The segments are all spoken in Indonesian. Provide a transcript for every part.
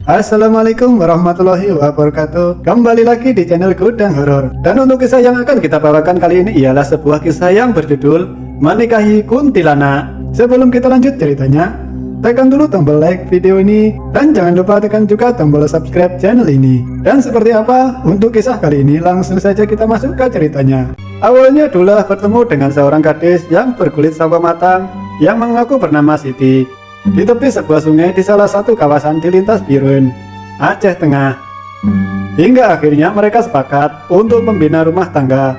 Assalamualaikum warahmatullahi wabarakatuh. Kembali lagi di channel Gudang Horor. Dan untuk kisah yang akan kita bawakan kali ini ialah sebuah kisah yang berjudul Menikahi Kuntilanak. Sebelum kita lanjut ceritanya, tekan dulu tombol like video ini dan jangan lupa tekan juga tombol subscribe channel ini. Dan seperti apa untuk kisah kali ini, langsung saja kita masuk ke ceritanya. Awalnya Dullah bertemu dengan seorang gadis yang berkulit sawo matang yang mengaku bernama Siti di tepi sebuah sungai di salah satu kawasan di Lintas Birun, Aceh Tengah. Hingga akhirnya mereka sepakat untuk membina rumah tangga.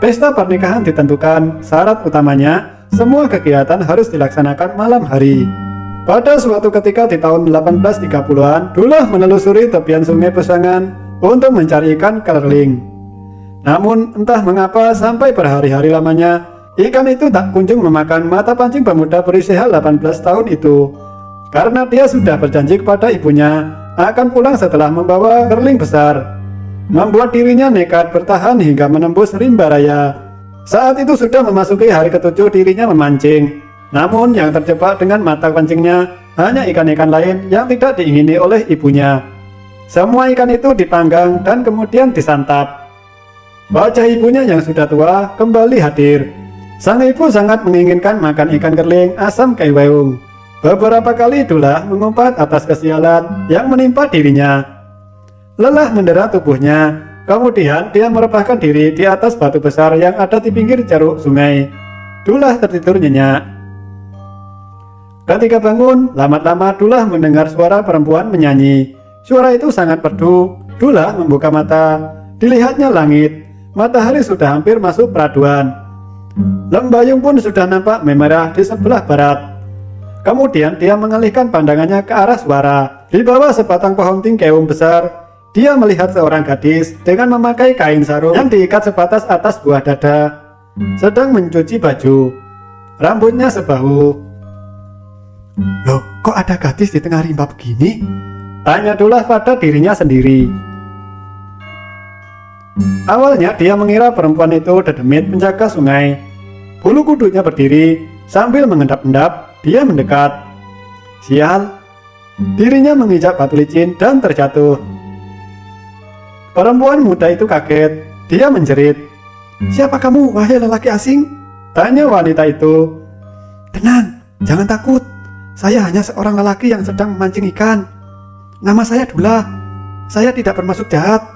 Pesta pernikahan ditentukan, syarat utamanya semua kegiatan harus dilaksanakan malam hari. Pada suatu ketika di tahun 1830-an, Dullah menelusuri tepian sungai Pesangan untuk mencari ikan kelerling. Namun entah mengapa sampai berhari-hari lamanya ikan itu tak kunjung memakan mata pancing pemuda berusia 18 tahun itu. Karena dia sudah berjanji kepada ibunya akan pulang setelah membawa kerling besar, membuat dirinya nekat bertahan hingga menembus rimba raya. Saat itu sudah memasuki hari ketujuh dirinya memancing. Namun yang terjebak dengan mata pancingnya hanya ikan-ikan lain yang tidak diingini oleh ibunya. Semua ikan itu dipanggang dan kemudian disantap. Wajah ibunya yang sudah tua kembali hadir. Sang ibu sangat menginginkan makan ikan kerling asam keiweung. Beberapa kali Dullah mengumpat atas kesialan yang menimpa dirinya. Lelah mendera tubuhnya, kemudian dia merebahkan diri di atas batu besar yang ada di pinggir ceruk sungai. Dullah tertidur nyenyak. Ketika bangun, lama-lama Dullah mendengar suara perempuan menyanyi. Suara itu sangat merdu. Dullah membuka mata, dilihatnya langit. Matahari sudah hampir masuk peraduan. Lembayung pun sudah nampak memerah di sebelah barat. Kemudian dia mengalihkan pandangannya ke arah suara. Di bawah sebatang pohon tingkeung besar, dia melihat seorang gadis dengan memakai kain sarung yang diikat sebatas atas buah dada, sedang mencuci baju. Rambutnya sebahu. Loh, kok ada gadis di tengah rimba begini? Tanya Dullah pada dirinya sendiri. Awalnya dia mengira perempuan itu dedemit penjaga sungai. Bulu kuduknya berdiri sambil mengendap-endap. Dia mendekat. Sial, dirinya menginjak batu licin dan terjatuh. Perempuan muda itu kaget. Dia menjerit. Siapa kamu, wahai lelaki asing? Tanya wanita itu. Tenang, jangan takut. Saya hanya seorang lelaki yang sedang memancing ikan. Nama saya Dullah. Saya tidak bermaksud jahat,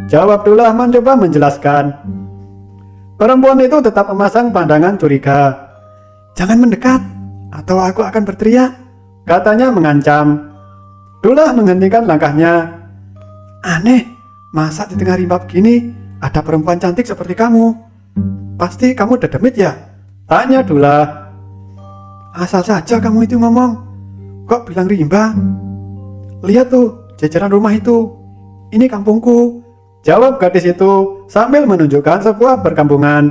jawab Dullah mencoba menjelaskan. Perempuan itu tetap memasang pandangan curiga. Jangan mendekat, atau aku akan berteriak, katanya mengancam. Dullah menghentikan langkahnya. Aneh, masa di tengah rimba begini ada perempuan cantik seperti kamu? Pasti kamu dedemit ya? Tanya Dullah. Asal saja kamu itu ngomong. Kok bilang rimba? Lihat tuh, jajaran rumah itu. Ini kampungku, jawab gadis itu sambil menunjukkan sebuah perkampungan.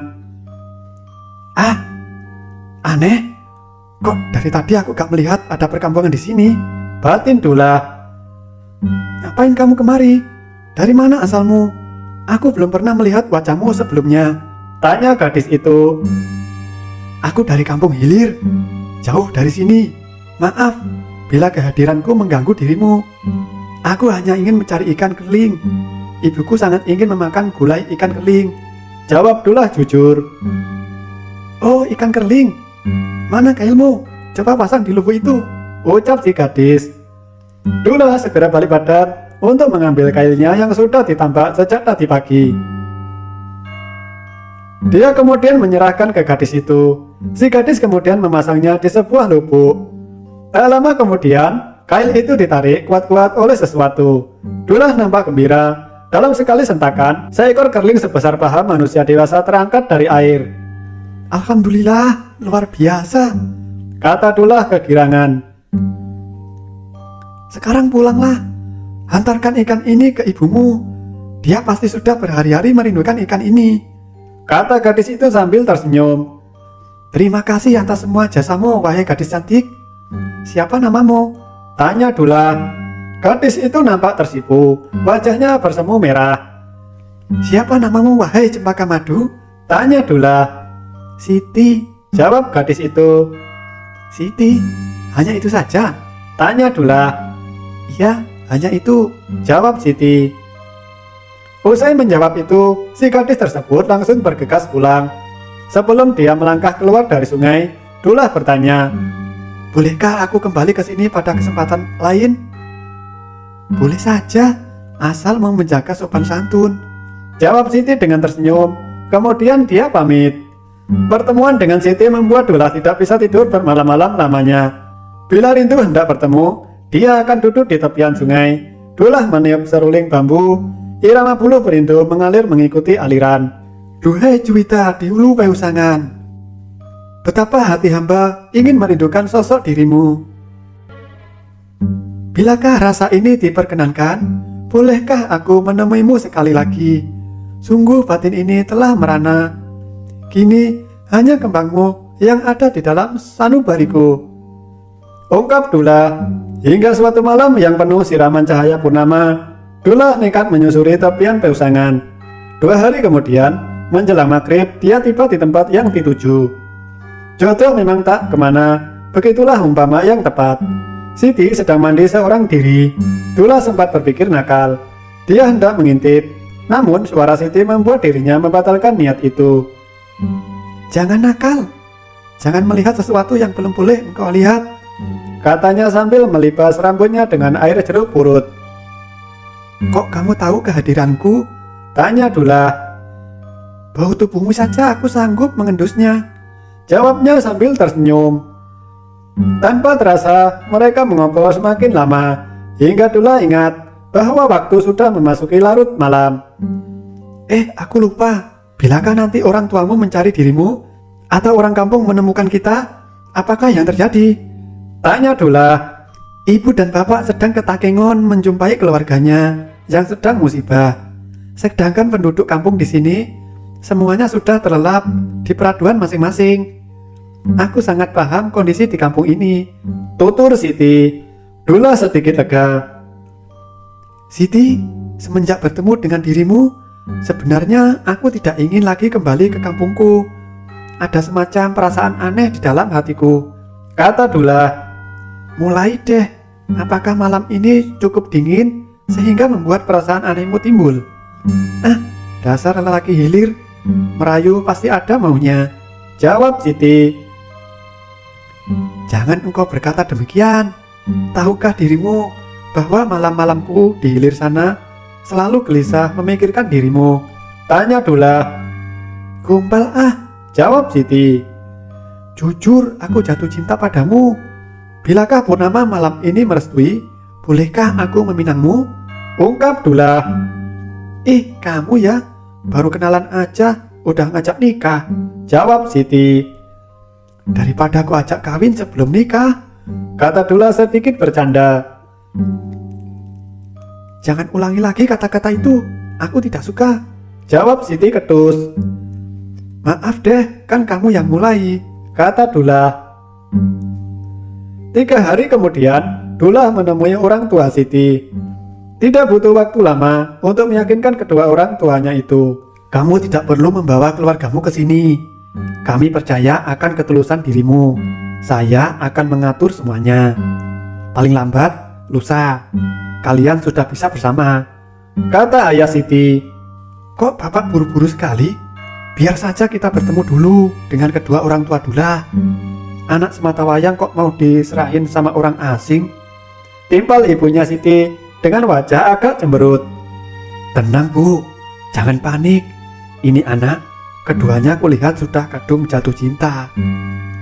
Ah, aneh. Kok dari tadi aku gak melihat ada perkampungan di sini? Batin Dullah. Ngapain kamu kemari? Dari mana asalmu? Aku belum pernah melihat wajahmu sebelumnya, tanya gadis itu. Aku dari kampung hilir, jauh dari sini. Maaf bila kehadiranku mengganggu dirimu. Aku hanya ingin mencari ikan keling. Ibuku sangat ingin memakan gulai ikan keling, jawab Dullah jujur. Oh, ikan keling. Mana kailmu? Coba pasang di lubuk itu, ucap si gadis. Dullah segera balik badan untuk mengambil kailnya yang sudah ditambak sejak tadi pagi. Dia kemudian menyerahkan ke gadis itu. Si gadis kemudian memasangnya di sebuah lubuk. Tak lama kemudian, kail itu ditarik kuat-kuat oleh sesuatu. Dullah nampak gembira. Dalam sekali sentakan, seekor kerling sebesar paha manusia dewasa terangkat dari air. Alhamdulillah, luar biasa, kata Dullah kegirangan. Sekarang pulanglah, hantarkan ikan ini ke ibumu. Dia pasti sudah berhari-hari merindukan ikan ini, kata gadis itu sambil tersenyum. Terima kasih atas semua jasamu, wahai gadis cantik. Siapa namamu? Tanya Dullah. Gadis itu nampak tersipu, wajahnya bersemu merah. Siapa namamu, wahai cempaka madu? Tanya Dullah. Siti, jawab gadis itu. Siti, hanya itu saja? Tanya Dullah. Iya, Hanya itu, jawab Siti. Usai menjawab itu, si gadis tersebut langsung bergegas pulang. Sebelum dia melangkah keluar dari sungai, Dullah bertanya, "Bolehkah aku kembali ke sini pada kesempatan lain?" "Boleh saja, asal mau menjaga sopan santun," jawab Siti dengan tersenyum. Kemudian dia pamit. Pertemuan dengan Siti membuat Dullah tidak bisa tidur bermalam-malam lamanya. Bila rindu hendak bertemu, dia akan duduk di tepian sungai. Dullah meniup seruling bambu. Irama buluh berindu mengalir mengikuti aliran. "Duhai Juwita di hulu Peusangan, betapa hati hamba ingin merindukan sosok dirimu. Bilakah rasa ini diperkenankan, bolehkah aku menemuimu sekali lagi? Sungguh batin ini telah merana. Kini hanya kembangmu yang ada di dalam sanubariku," ungkap Dullah. Hingga suatu malam yang penuh siraman cahaya purnama, Dullah nekat menyusuri tepian Peusangan. 2 hari kemudian, menjelang maghrib, dia tiba di tempat yang dituju. Jodoh memang tak kemana, begitulah umpama yang tepat. Siti sedang mandi seorang diri. Dullah sempat berpikir nakal. Dia hendak mengintip, namun suara Siti membuat dirinya membatalkan niat itu. "Jangan nakal, jangan melihat sesuatu yang belum boleh engkau lihat," katanya sambil melipas rambutnya dengan air jeruk purut. "Kok kamu tahu kehadiranku?" tanya Dullah. "Bau tubuhmu saja aku sanggup mengendusnya," jawabnya sambil tersenyum. Tanpa terasa mereka mengobrol semakin lama, hingga Dullah ingat bahwa waktu sudah memasuki larut malam. Aku lupa, bilakah nanti orang tuamu mencari dirimu atau orang kampung menemukan kita? Apakah yang terjadi?" tanya Dullah. "Ibu dan bapak sedang ke Takengon menjumpai keluarganya yang sedang musibah. Sedangkan penduduk kampung di sini semuanya sudah terlelap di peraduan masing-masing. Aku sangat paham kondisi di kampung ini," tutur Siti. Dullah sedikit lega. "Siti, semenjak bertemu dengan dirimu, sebenarnya aku tidak ingin lagi kembali ke kampungku. Ada semacam perasaan aneh di dalam hatiku," kata Dullah. "Mulai deh, apakah malam ini cukup dingin sehingga membuat perasaan anehmu timbul?" Dasar lelaki hilir, merayu pasti ada maunya," jawab Siti. "Jangan engkau berkata demikian. Tahukah dirimu bahwa malam-malamku di hilir sana selalu gelisah memikirkan dirimu?" tanya Dullah. "Gombal jawab Siti. "Jujur aku jatuh cinta padamu. Bilakah purnama malam ini merestui, bolehkah aku meminangmu?" ungkap Dullah. Kamu ya, baru kenalan aja udah ngajak nikah," jawab Siti. "Daripada aku ajak kawin sebelum nikah," kata Dullah sedikit bercanda. "Jangan ulangi lagi kata-kata itu, aku tidak suka," jawab Siti ketus. "Maaf deh, kan kamu yang mulai," kata Dullah. 3 hari kemudian, Dullah menemui orang tua Siti. Tidak butuh waktu lama untuk meyakinkan kedua orang tuanya itu. "Kamu tidak perlu membawa keluargamu ke sini. Kami percaya akan ketulusan dirimu. Saya akan mengatur semuanya. Paling lambat, lusa, kalian sudah bisa bersama," kata ayah Siti. "Kok bapak buru-buru sekali? Biar saja kita bertemu dulu dengan kedua orang tua Dullah. Anak semata wayang kok mau diserahin sama orang asing?" timpal ibunya Siti dengan wajah agak cemberut. "Tenang Bu, jangan panik. Ini anak, keduanya kulihat sudah kadung jatuh cinta.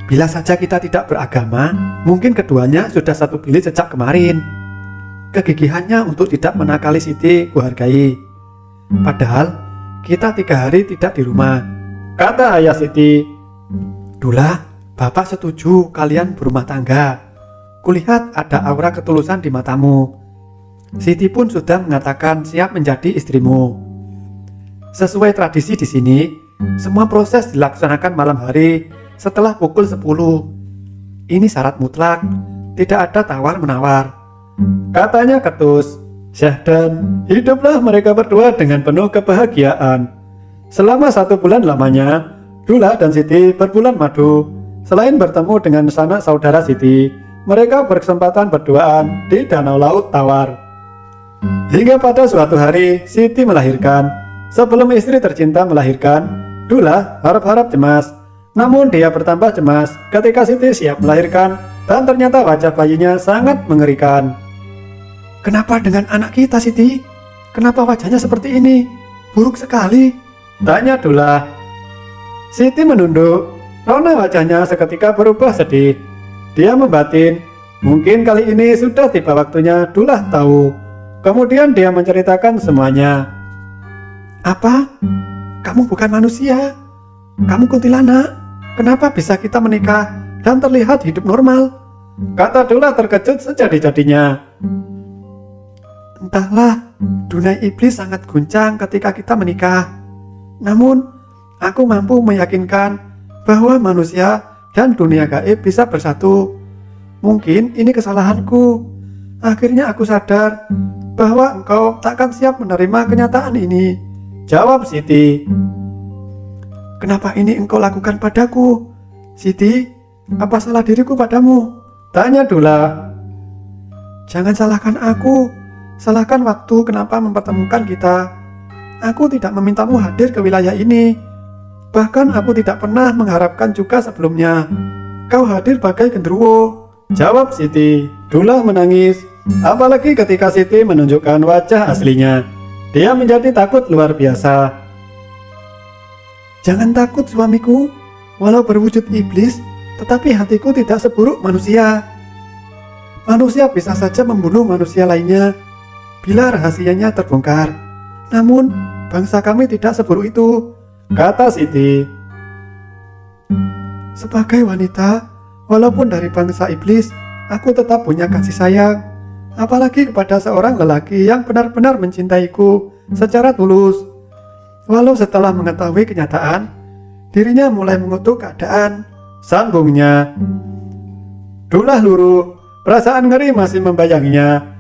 Bila saja kita tidak beragama, mungkin keduanya sudah satu bilik sejak kemarin. Kegigihannya untuk tidak menakali Siti kuhargai. Padahal kita 3 hari tidak di rumah," kata ayah Siti. "Dullah, bapak setuju kalian berumah tangga. Kulihat ada aura ketulusan di matamu. Siti pun sudah mengatakan siap menjadi istrimu. Sesuai tradisi di sini, semua proses dilaksanakan malam hari setelah pukul 10. Ini syarat mutlak, tidak ada tawar-menawar," katanya ketus. Dan hiduplah mereka berdua dengan penuh kebahagiaan. Selama 1 bulan lamanya, Dullah dan Siti berbulan madu. Selain bertemu dengan sanak saudara Siti, mereka berkesempatan berduaan di Danau Laut Tawar. Hingga pada suatu hari Siti melahirkan. Sebelum istri tercinta melahirkan, Dullah harap-harap cemas. Namun dia bertambah cemas ketika Siti siap melahirkan dan ternyata wajah bayinya sangat mengerikan. "Kenapa dengan anak kita, Siti? Kenapa wajahnya seperti ini? Buruk sekali," tanya Dullah. Siti menunduk. Rona wajahnya seketika berubah sedih. Dia membatin, mungkin kali ini sudah tiba waktunya Dullah tahu. Kemudian dia menceritakan semuanya. "Apa? Kamu bukan manusia. Kamu kuntilanak. Kenapa bisa kita menikah dan terlihat hidup normal?" kata Dullah terkejut sejadi-jadinya. "Entahlah, dunia iblis sangat guncang ketika kita menikah. Namun, aku mampu meyakinkan bahwa manusia dan dunia gaib bisa bersatu. Mungkin ini kesalahanku. Akhirnya aku sadar bahwa engkau takkan siap menerima kenyataan ini," jawab Siti. "Kenapa ini engkau lakukan padaku, Siti? Apa salah diriku padamu?" tanya Dullah. "Jangan salahkan aku. Salahkan waktu kenapa mempertemukan kita. Aku tidak memintamu hadir ke wilayah ini. Bahkan aku tidak pernah mengharapkan juga sebelumnya. Kau hadir bagai genderuwo," jawab Siti. Dullah menangis, apalagi ketika Siti menunjukkan wajah aslinya. Dia menjadi takut luar biasa. "Jangan takut suamiku, walau berwujud iblis, tetapi hatiku tidak seburuk manusia. Manusia bisa saja membunuh manusia lainnya bila rahasianya terbongkar. Namun, bangsa kami tidak seburuk itu," kata Siti. "Sebagai wanita, walaupun dari bangsa iblis, aku tetap punya kasih sayang, apalagi kepada seorang lelaki yang benar-benar mencintaiku secara tulus. Walau setelah mengetahui kenyataan, dirinya mulai mengutuk keadaan," sambungnya. Dullah luruh, perasaan ngeri masih membayanginya.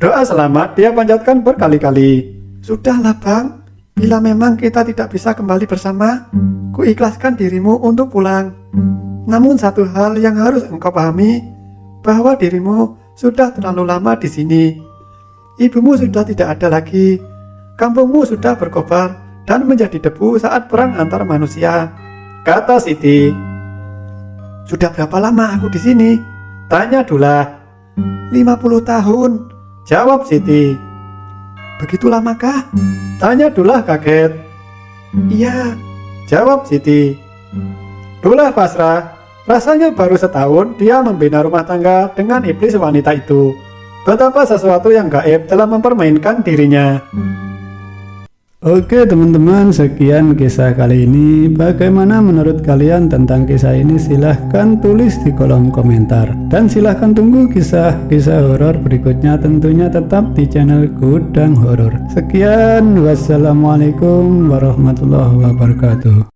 Doa selamat dia panjatkan berkali-kali. "Sudahlah Bang, bila memang kita tidak bisa kembali bersama, kuikhlaskan dirimu untuk pulang. Namun satu hal yang harus engkau pahami, bahwa dirimu sudah terlalu lama di sini. Ibumu sudah tidak ada lagi. Kampungmu sudah berkobar dan menjadi debu saat perang antar manusia," kata Siti. "Sudah berapa lama aku di sini?" tanya Dullah. 50 tahun, jawab Siti. "Begitu lamakah?" tanya Dullah kaget. "Iya," jawab Siti. Dullah pasrah. Rasanya baru setahun dia membina rumah tangga dengan iblis wanita itu. Betapa sesuatu yang gaib telah mempermainkan dirinya. Oke teman-teman, sekian kisah kali ini. Bagaimana menurut kalian tentang kisah ini? Silahkan tulis di kolom komentar. Dan silahkan tunggu kisah-kisah horor berikutnya, tentunya tetap di channel Gudang Horor. Sekian, wassalamualaikum warahmatullahi wabarakatuh.